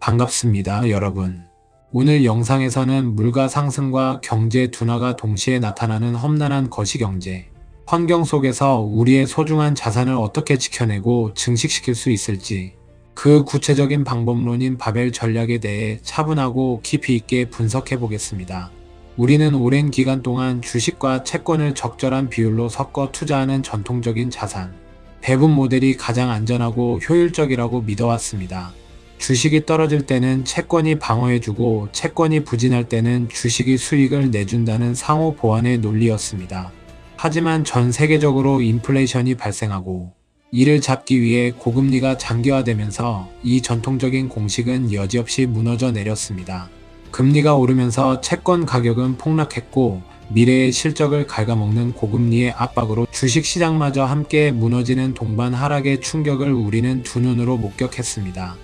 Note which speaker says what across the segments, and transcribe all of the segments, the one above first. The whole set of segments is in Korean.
Speaker 1: 반갑습니다, 여러분. 오늘 영상에서는 물가 상승과 경제 둔화가 동시에 나타나는 험난한 거시경제 환경 속에서 우리의 소중한 자산을 어떻게 지켜내고 증식시킬 수 있을지, 그 구체적인 방법론인 바벨 전략에 대해 차분하고 깊이 있게 분석해 보겠습니다. 우리는 오랜 기간 동안 주식과 채권을 적절한 비율로 섞어 투자하는 전통적인 자산 배분 모델이 가장 안전하고 효율적이라고 믿어왔습니다. 주식이 떨어질 때는 채권이 방어해주고 채권이 부진할 때는 주식이 수익을 내준다는 상호 보완의 논리였습니다. 하지만 전 세계적으로 인플레이션이 발생하고 이를 잡기 위해 고금리가 장기화되면서 이 전통적인 공식은 여지없이 무너져 내렸습니다. 금리가 오르면서 채권 가격은 폭락했고 미래의 실적을 갉아먹는 고금리의 압박으로 주식시장마저 함께 무너지는 동반 하락의 충격을 우리는 두 눈으로 목격했습니다.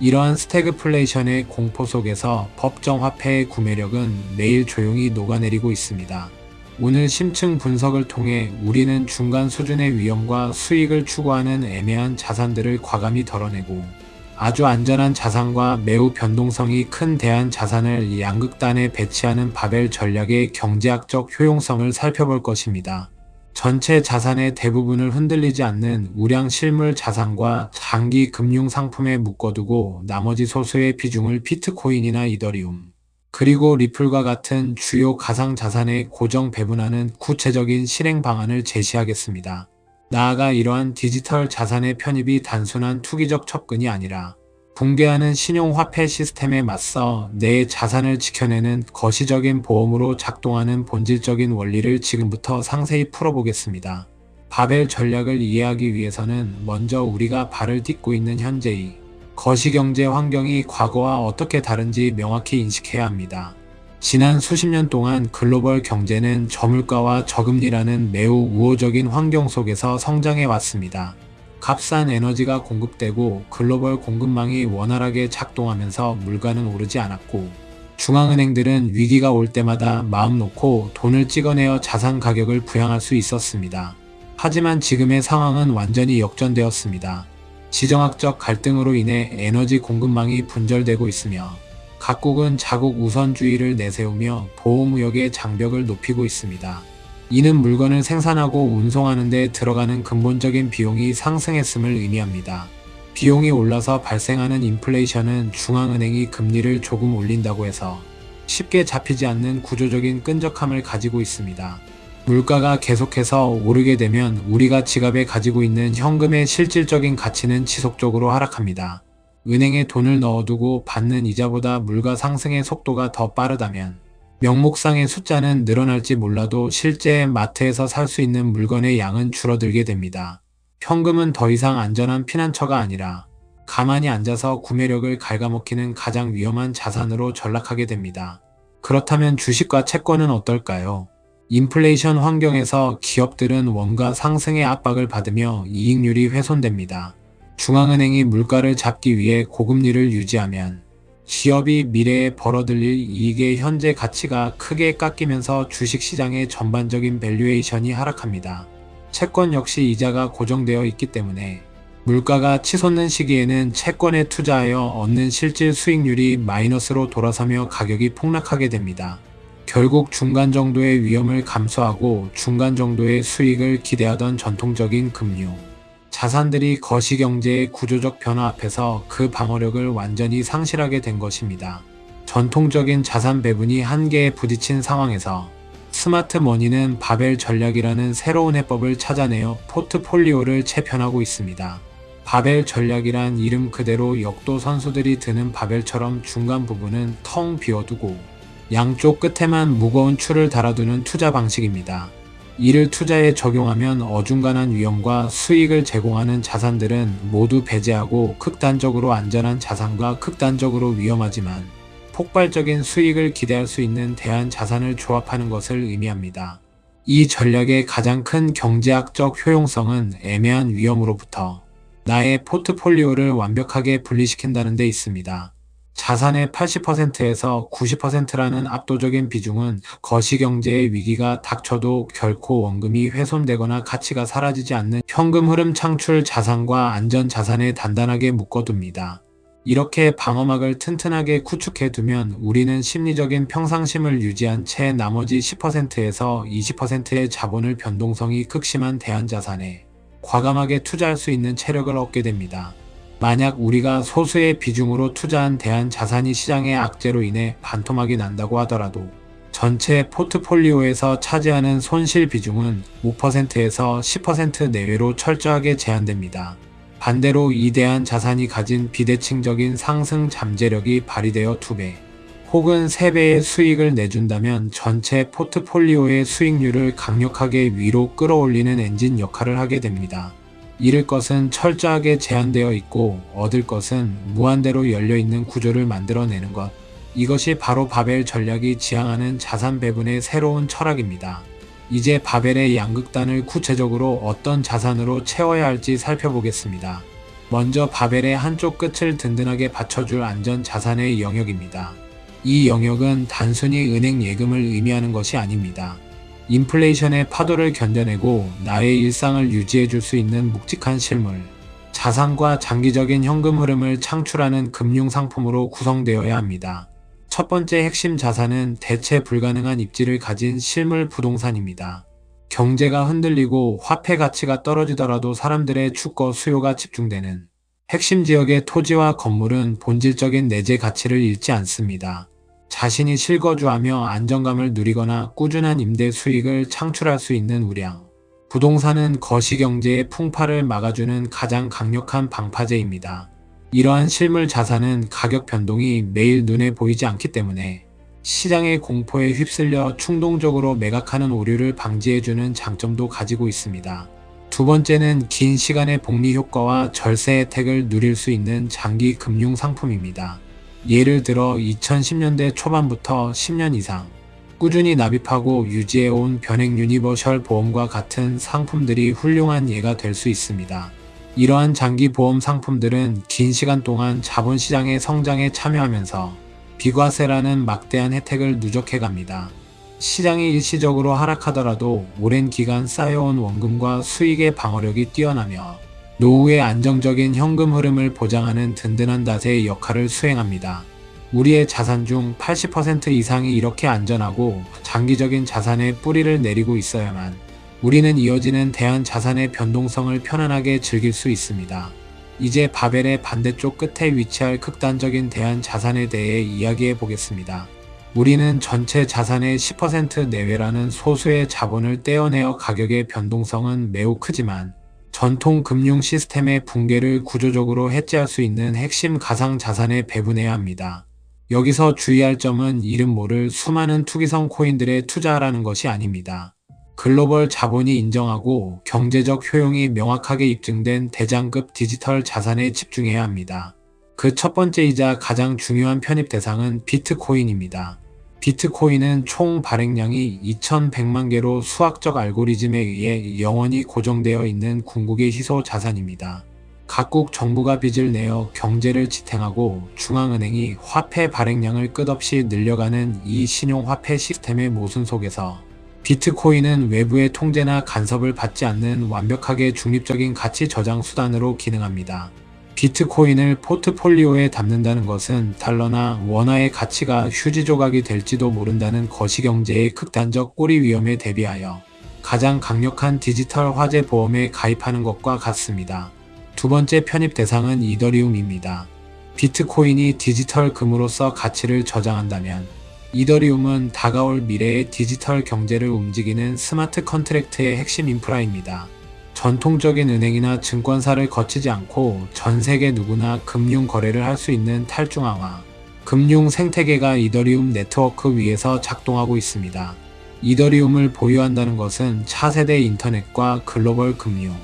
Speaker 1: 이러한 스태그플레이션의 공포 속에서 법정 화폐의 구매력은 매일 조용히 녹아내리고 있습니다. 오늘 심층 분석을 통해 우리는 중간 수준의 위험과 수익을 추구하는 애매한 자산들을 과감히 덜어내고 아주 안전한 자산과 매우 변동성이 큰 대한 자산을 양극단에 배치하는 바벨 전략의 경제학적 효용성을 살펴볼 것입니다. 전체 자산의 대부분을 흔들리지 않는 우량 실물 자산과 장기 금융 상품에 묶어두고 나머지 소수의 비중을 비트코인이나 이더리움, 그리고 리플과 같은 주요 가상 자산에 고정 배분하는 구체적인 실행 방안을 제시하겠습니다. 나아가 이러한 디지털 자산의 편입이 단순한 투기적 접근이 아니라 붕괴하는 신용화폐 시스템에 맞서 내 자산을 지켜내는 거시적인 보험으로 작동하는 본질적인 원리를 지금부터 상세히 풀어보겠습니다. 바벨 전략을 이해하기 위해서는 먼저 우리가 발을 딛고 있는 현재의 거시경제 환경이 과거와 어떻게 다른지 명확히 인식해야 합니다. 지난 수십 년 동안 글로벌 경제는 저물가와 저금리라는 매우 우호적인 환경 속에서 성장해 왔습니다. 값싼 에너지가 공급되고 글로벌 공급망이 원활하게 작동하면서 물가는 오르지 않았고, 중앙은행들은 위기가 올 때마다 마음 놓고 돈을 찍어내어 자산 가격을 부양할 수 있었습니다. 하지만 지금의 상황은 완전히 역전되었습니다. 지정학적 갈등으로 인해 에너지 공급망이 분절되고 있으며 각국은 자국 우선주의를 내세우며 보호무역의 장벽을 높이고 있습니다. 이는 물건을 생산하고 운송하는 데 들어가는 근본적인 비용이 상승했음을 의미합니다. 비용이 올라서 발생하는 인플레이션은 중앙은행이 금리를 조금 올린다고 해서 쉽게 잡히지 않는 구조적인 끈적함을 가지고 있습니다. 물가가 계속해서 오르게 되면 우리가 지갑에 가지고 있는 현금의 실질적인 가치는 지속적으로 하락합니다. 은행에 돈을 넣어두고 받는 이자보다 물가 상승의 속도가 더 빠르다면 명목상의 숫자는 늘어날지 몰라도 실제 마트에서 살 수 있는 물건의 양은 줄어들게 됩니다. 현금은 더 이상 안전한 피난처가 아니라 가만히 앉아서 구매력을 갉아먹히는 가장 위험한 자산으로 전락하게 됩니다. 그렇다면 주식과 채권은 어떨까요? 인플레이션 환경에서 기업들은 원가 상승의 압박을 받으며 이익률이 훼손됩니다. 중앙은행이 물가를 잡기 위해 고금리를 유지하면 기업이 미래에 벌어들일 이익의 현재 가치가 크게 깎이면서 주식시장의 전반적인 밸류에이션이 하락합니다. 채권 역시 이자가 고정되어 있기 때문에 물가가 치솟는 시기에는 채권에 투자하여 얻는 실질 수익률이 마이너스로 돌아서며 가격이 폭락하게 됩니다. 결국 중간 정도의 위험을 감수하고 중간 정도의 수익을 기대하던 전통적인 금융 자산들이 거시경제의 구조적 변화 앞에서 그 방어력을 완전히 상실하게 된 것입니다. 전통적인 자산 배분이 한계에 부딪힌 상황에서 스마트 머니는 바벨 전략이라는 새로운 해법을 찾아내어 포트폴리오를 재편하고 있습니다. 바벨 전략이란 이름 그대로 역도 선수들이 드는 바벨처럼 중간 부분은 텅 비워두고 양쪽 끝에만 무거운 추를 달아두는 투자 방식입니다. 이를 투자에 적용하면 어중간한 위험과 수익을 제공하는 자산들은 모두 배제하고 극단적으로 안전한 자산과 극단적으로 위험하지만 폭발적인 수익을 기대할 수 있는 대안 자산을 조합하는 것을 의미합니다. 이 전략의 가장 큰 경제학적 효용성은 애매한 위험으로부터 나의 포트폴리오를 완벽하게 분리시킨다는 데 있습니다. 자산의 80%에서 90%라는 압도적인 비중은 거시경제의 위기가 닥쳐도 결코 원금이 훼손되거나 가치가 사라지지 않는 현금 흐름 창출 자산과 안전 자산에 단단하게 묶어둡니다. 이렇게 방어막을 튼튼하게 구축해두면 우리는 심리적인 평상심을 유지한 채 나머지 10%에서 20%의 자본을 변동성이 극심한 대안자산에 과감하게 투자할 수 있는 체력을 얻게 됩니다. 만약 우리가 소수의 비중으로 투자한 대안자산이 시장의 악재로 인해 반토막이 난다고 하더라도 전체 포트폴리오에서 차지하는 손실 비중은 5%에서 10% 내외로 철저하게 제한됩니다. 반대로 이 대안자산이 가진 비대칭적인 상승 잠재력이 발휘되어 2배 혹은 3배의 수익을 내준다면 전체 포트폴리오의 수익률을 강력하게 위로 끌어올리는 엔진 역할을 하게 됩니다. 잃을 것은 철저하게 제한되어 있고 얻을 것은 무한대로 열려있는 구조를 만들어내는 것. 이것이 바로 바벨 전략이 지향하는 자산 배분의 새로운 철학입니다. 이제 바벨의 양극단을 구체적으로 어떤 자산으로 채워야 할지 살펴보겠습니다. 먼저 바벨의 한쪽 끝을 든든하게 받쳐줄 안전 자산의 영역입니다. 이 영역은 단순히 은행 예금을 의미하는 것이 아닙니다. 인플레이션의 파도를 견뎌내고 나의 일상을 유지해줄 수 있는 묵직한 실물, 자산과 장기적인 현금 흐름을 창출하는 금융상품으로 구성되어야 합니다. 첫 번째 핵심 자산은 대체 불가능한 입지를 가진 실물 부동산입니다. 경제가 흔들리고 화폐 가치가 떨어지더라도 사람들의 추구 수요가 집중되는 핵심 지역의 토지와 건물은 본질적인 내재 가치를 잃지 않습니다. 자신이 실거주하며 안정감을 누리거나 꾸준한 임대 수익을 창출할 수 있는 우량. 부동산은 거시경제의 풍파를 막아주는 가장 강력한 방파제입니다. 이러한 실물 자산은 가격 변동이 매일 눈에 보이지 않기 때문에 시장의 공포에 휩쓸려 충동적으로 매각하는 오류를 방지해주는 장점도 가지고 있습니다. 두 번째는 긴 시간의 복리 효과와 절세 혜택을 누릴 수 있는 장기 금융 상품입니다. 예를 들어 2010년대 초반부터 10년 이상 꾸준히 납입하고 유지해온 변액 유니버셜 보험과 같은 상품들이 훌륭한 예가 될 수 있습니다. 이러한 장기 보험 상품들은 긴 시간 동안 자본시장의 성장에 참여하면서 비과세라는 막대한 혜택을 누적해갑니다. 시장이 일시적으로 하락하더라도 오랜 기간 쌓여온 원금과 수익의 방어력이 뛰어나며 노후의 안정적인 현금 흐름을 보장하는 든든한 다세의 역할을 수행합니다. 우리의 자산 중 80% 이상이 이렇게 안전하고 장기적인 자산에 뿌리를 내리고 있어야만 우리는 이어지는 대안자산의 변동성을 편안하게 즐길 수 있습니다. 이제 바벨의 반대쪽 끝에 위치할 극단적인 대안자산에 대해 이야기해 보겠습니다. 우리는 전체 자산의 10% 내외라는 소수의 자본을 떼어내어 가격의 변동성은 매우 크지만 전통 금융 시스템의 붕괴를 구조적으로 해지할 수 있는 핵심 가상 자산에 배분해야 합니다. 여기서 주의할 점은 이름 모를 수많은 투기성 코인들에 투자하라는 것이 아닙니다. 글로벌 자본이 인정하고 경제적 효용이 명확하게 입증된 대장급 디지털 자산에 집중해야 합니다. 그 첫 번째이자 가장 중요한 편입 대상은 비트코인입니다. 비트코인은 총 발행량이 2100만 개로 수학적 알고리즘에 의해 영원히 고정되어 있는 궁극의 희소 자산입니다. 각국 정부가 빚을 내어 경제를 지탱하고 중앙은행이 화폐 발행량을 끝없이 늘려가는 이 신용화폐 시스템의 모순 속에서 비트코인은 외부의 통제나 간섭을 받지 않는 완벽하게 중립적인 가치 저장 수단으로 기능합니다. 비트코인을 포트폴리오에 담는다는 것은 달러나 원화의 가치가 휴지 조각이 될지도 모른다는 거시경제의 극단적 꼬리 위험에 대비하여 가장 강력한 디지털 화재 보험에 가입하는 것과 같습니다. 두 번째 편입 대상은 이더리움입니다. 비트코인이 디지털 금으로서 가치를 저장한다면 이더리움은 다가올 미래의 디지털 경제를 움직이는 스마트 컨트랙트의 핵심 인프라입니다. 전통적인 은행이나 증권사를 거치지 않고 전 세계 누구나 금융 거래를 할 수 있는 탈중앙화 금융 생태계가 이더리움 네트워크 위에서 작동하고 있습니다. 이더리움을 보유한다는 것은 차세대 인터넷과 글로벌 금융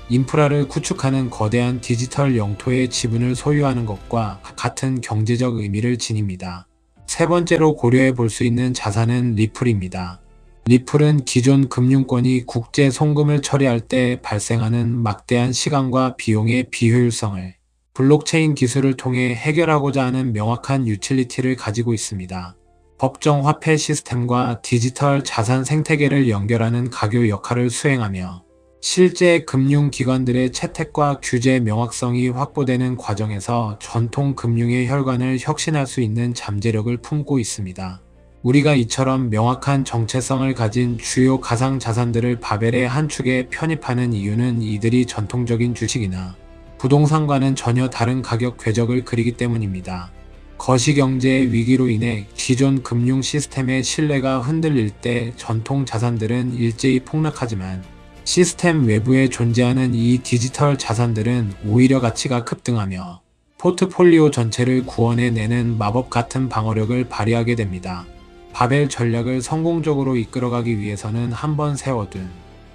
Speaker 1: 인프라를 구축하는 거대한 디지털 영토의 지분을 소유하는 것과 같은 경제적 의미를 지닙니다. 세 번째로 고려해 볼 수 있는 자산은 리플입니다. 리플은 기존 금융권이 국제 송금을 처리할 때 발생하는 막대한 시간과 비용의 비효율성을 블록체인 기술을 통해 해결하고자 하는 명확한 유틸리티를 가지고 있습니다. 법정 화폐 시스템과 디지털 자산 생태계를 연결하는 가교 역할을 수행하며 실제 금융기관들의 채택과 규제 명확성이 확보되는 과정에서 전통 금융의 혈관을 혁신할 수 있는 잠재력을 품고 있습니다. 우리가 이처럼 명확한 정체성을 가진 주요 가상자산들을 바벨의 한 축에 편입하는 이유는 이들이 전통적인 주식이나 부동산과는 전혀 다른 가격 궤적을 그리기 때문입니다. 거시경제의 위기로 인해 기존 금융 시스템의 신뢰가 흔들릴 때 전통 자산들은 일제히 폭락하지만 시스템 외부에 존재하는 이 디지털 자산들은 오히려 가치가 급등하며 포트폴리오 전체를 구원해내는 마법 같은 방어력을 발휘하게 됩니다. 바벨 전략을 성공적으로 이끌어가기 위해서는 한번 세워둔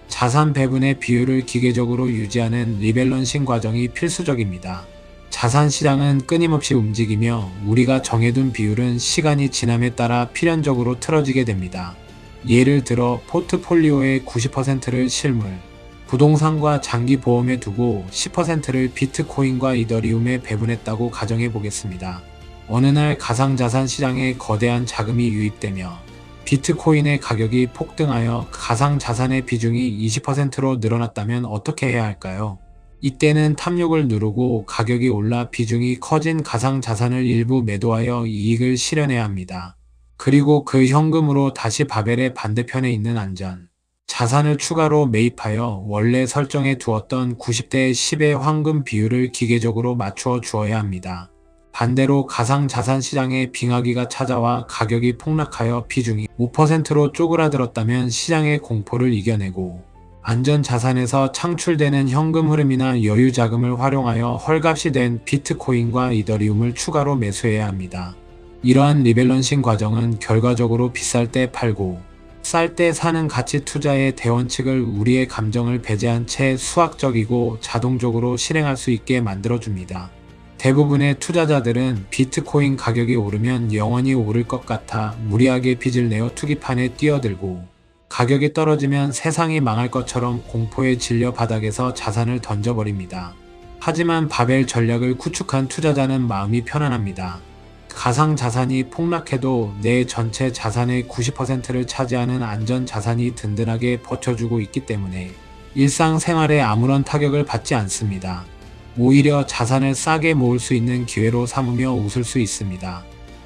Speaker 1: 자산 배분의 비율을 기계적으로 유지하는 리밸런싱 과정이 필수적입니다. 자산 시장은 끊임없이 움직이며 우리가 정해둔 비율은 시간이 지남에 따라 필연적으로 틀어지게 됩니다. 예를 들어 포트폴리오의 90%를 실물, 부동산과 장기 보험에 두고 10%를 비트코인과 이더리움에 배분했다고 가정해 보겠습니다. 어느 날 가상자산 시장에 거대한 자금이 유입되며 비트코인의 가격이 폭등하여 가상자산의 비중이 20%로 늘어났다면 어떻게 해야 할까요? 이때는 탐욕을 누르고 가격이 올라 비중이 커진 가상자산을 일부 매도하여 이익을 실현해야 합니다. 그리고 그 현금으로 다시 바벨의 반대편에 있는 안전 자산을 추가로 매입하여 원래 설정해 두었던 90대 10의 황금 비율을 기계적으로 맞추어 주어야 합니다. 반대로 가상자산 시장에 빙하기가 찾아와 가격이 폭락하여 비중이 5%로 쪼그라들었다면 시장의 공포를 이겨내고 안전자산에서 창출되는 현금 흐름이나 여유 자금을 활용하여 헐값이 된 비트코인과 이더리움을 추가로 매수해야 합니다. 이러한 리밸런싱 과정은 결과적으로 비쌀 때 팔고 쌀 때 사는 가치 투자의 대원칙을 우리의 감정을 배제한 채 수학적이고 자동적으로 실행할 수 있게 만들어줍니다. 대부분의 투자자들은 비트코인 가격이 오르면 영원히 오를 것 같아 무리하게 빚을 내어 투기판에 뛰어들고 가격이 떨어지면 세상이 망할 것처럼 공포에 질려 바닥에서 자산을 던져버립니다. 하지만 바벨 전략을 구축한 투자자는 마음이 편안합니다. 가상자산이 폭락해도 내 전체 자산의 90%를 차지하는 안전자산이 든든하게 버텨주고 있기 때문에 일상생활에 아무런 타격을 받지 않습니다. 오히려 자산을 싸게 모을 수 있는 기회로 삼으며 웃을 수 있습니다.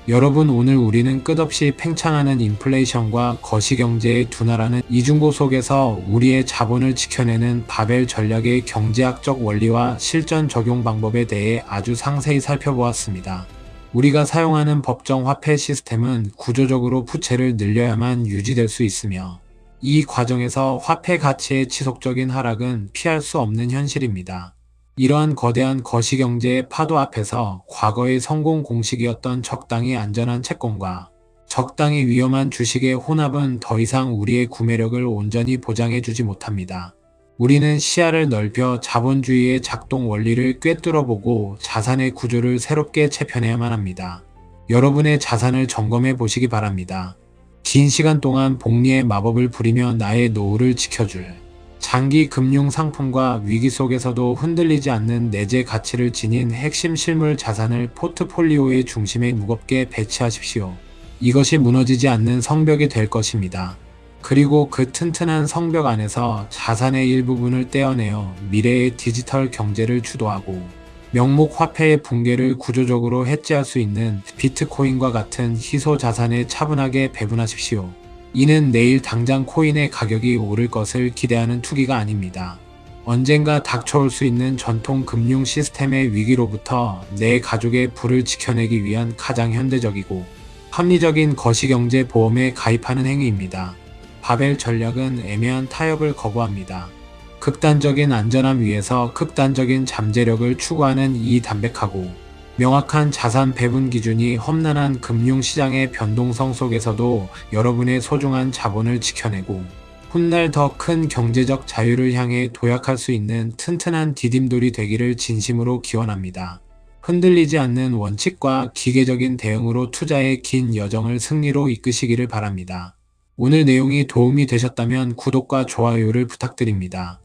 Speaker 1: 여러분, 오늘 우리는 끝없이 팽창하는 인플레이션과 거시경제의 둔화라는 이중고 속에서 우리의 자본을 지켜내는 바벨 전략의 경제학적 원리와 실전 적용 방법에 대해 아주 상세히 살펴보았습니다. 우리가 사용하는 법정 화폐 시스템은 구조적으로 부채를 늘려야만 유지될 수 있으며 이 과정에서 화폐 가치의 지속적인 하락은 피할 수 없는 현실입니다. 이러한 거대한 거시경제의 파도 앞에서 과거의 성공 공식이었던 적당히 안전한 채권과 적당히 위험한 주식의 혼합은 더 이상 우리의 구매력을 온전히 보장해주지 못합니다. 우리는 시야를 넓혀 자본주의의 작동 원리를 꿰뚫어보고 자산의 구조를 새롭게 재편해야만 합니다. 여러분의 자산을 점검해 보시기 바랍니다. 긴 시간 동안 복리의 마법을 부리며 나의 노후를 지켜줄 장기 금융 상품과 위기 속에서도 흔들리지 않는 내재 가치를 지닌 핵심 실물 자산을 포트폴리오의 중심에 무겁게 배치하십시오. 이것이 무너지지 않는 성벽이 될 것입니다. 그리고 그 튼튼한 성벽 안에서 자산의 일부분을 떼어내어 미래의 디지털 경제를 주도하고 명목 화폐의 붕괴를 구조적으로 해지할 수 있는 비트코인과 같은 희소 자산에 차분하게 배분하십시오. 이는 내일 당장 코인의 가격이 오를 것을 기대하는 투기가 아닙니다. 언젠가 닥쳐올 수 있는 전통 금융 시스템의 위기로부터 내 가족의 부를 지켜내기 위한 가장 현대적이고 합리적인 거시경제 보험에 가입하는 행위입니다. 바벨 전략은 애매한 타협을 거부합니다. 극단적인 안전함 위에서 극단적인 잠재력을 추구하는 이 담백하고 명확한 자산 배분 기준이 험난한 금융시장의 변동성 속에서도 여러분의 소중한 자본을 지켜내고 훗날 더 큰 경제적 자유를 향해 도약할 수 있는 튼튼한 디딤돌이 되기를 진심으로 기원합니다. 흔들리지 않는 원칙과 기계적인 대응으로 투자의 긴 여정을 승리로 이끄시기를 바랍니다. 오늘 내용이 도움이 되셨다면 구독과 좋아요를 부탁드립니다.